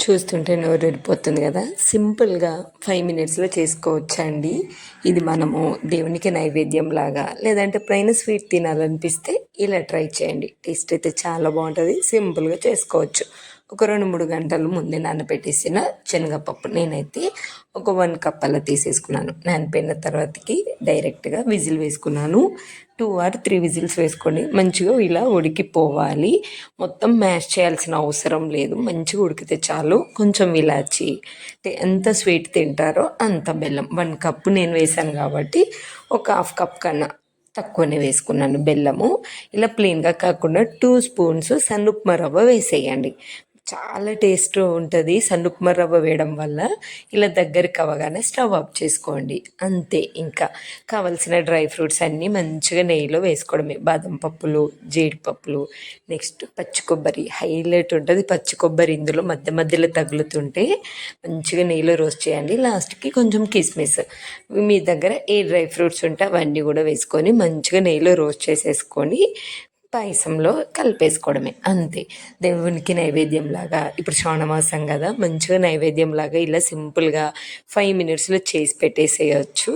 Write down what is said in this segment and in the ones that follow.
చూస్తుంటే నోరూరిపోతుంది కదా. సింపుల్గా 5 మినిట్స్లో చేసుకోవచ్చండి. ఇది మనము దేవునికి నైవేద్యం లాగా, లేదంటే ప్లెయిన్ స్వీట్ తినాలనిపిస్తే ఇలా ట్రై చేయండి. టేస్ట్ అయితే చాలా బాగుంటుంది. సింపుల్గా చేసుకోవచ్చు. ఒక 2-3 గంటల ముందే నానబెట్టేసిన శనగపప్పు నేనైతే ఒక 1 కప్ అలా తీసేసుకున్నాను. నానిపోయిన తర్వాతకి డైరెక్ట్గా విజిల్ వేసుకున్నాను. 2 or 3 విజిల్స్ వేసుకొని మంచిగా ఇలా ఉడికిపోవాలి. మొత్తం మ్యాష్ చేయాల్సిన అవసరం లేదు. మంచిగా ఉడికితే చాలు. కొంచెం ఇలాచి, ఎంత స్వీట్ తింటారో అంత బెల్లం. 1 కప్పు నేను వేసాను కాబట్టి ఒక 1/2 కప్ కన్నా తక్కువనే వేసుకున్నాను బెల్లము. ఇలా ప్లెయిన్గా కాకుండా 2 స్పూన్స్ సన్నుప్మా రవ్వ వేసేయండి. చాలా టేస్ట్ ఉంటుంది సన్నుప్మా రవ్వ వేయడం వల్ల. ఇలా దగ్గరికి అవ్వగానే స్టవ్ ఆఫ్ చేసుకోండి. అంతే. ఇంకా కావలసిన డ్రై ఫ్రూట్స్ అన్నీ మంచిగా నెయ్యిలో వేసుకోవడమే. బాదం పప్పులు, జీడిపప్పులు, నెక్స్ట్ పచ్చి కొబ్బరి హైలైట్ ఉంటుంది. పచ్చి కొబ్బరి ఇందులో మధ్య మధ్యలో తగులుతుంటే మంచిగా నెయ్యిలో రోస్ట్ చేయండి. లాస్ట్కి కొంచెం కిస్మిస్, మీ దగ్గర ఏ డ్రై ఫ్రూట్స్ ఉంటే అవన్నీ కూడా వేసుకొని మంచిగా నెయ్యిలో రోస్ట్ చేసేసుకొని పాయసంలో కలిపేసుకోవడమే. అంతే. దేవునికి నైవేద్యం లాగా, ఇప్పుడు శ్రావణమాసం కదా, మంచిగా నైవేద్యం లాగా ఇలా సింపుల్గా 5 మినిట్స్లో చేసి పెట్టేసేయచ్చు.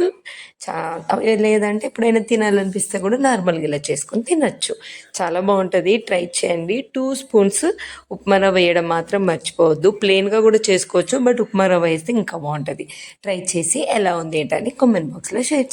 లేదంటే ఎప్పుడైనా తినాలనిపిస్తే కూడా నార్మల్గా ఇలా చేసుకొని తినచ్చు. చాలా బాగుంటుంది. ట్రై చేయండి. 2 స్పూన్స్ ఉప్మా రవ్వ వేయడం మాత్రం మర్చిపోవద్దు. ప్లెయిన్గా కూడా చేసుకోవచ్చు, బట్ ఉప్మా రవ్వ వేస్తే ఇంకా బాగుంటుంది. ట్రై చేసి ఎలా ఉంది ఏంటని కామెంట్ బాక్స్లో షేర్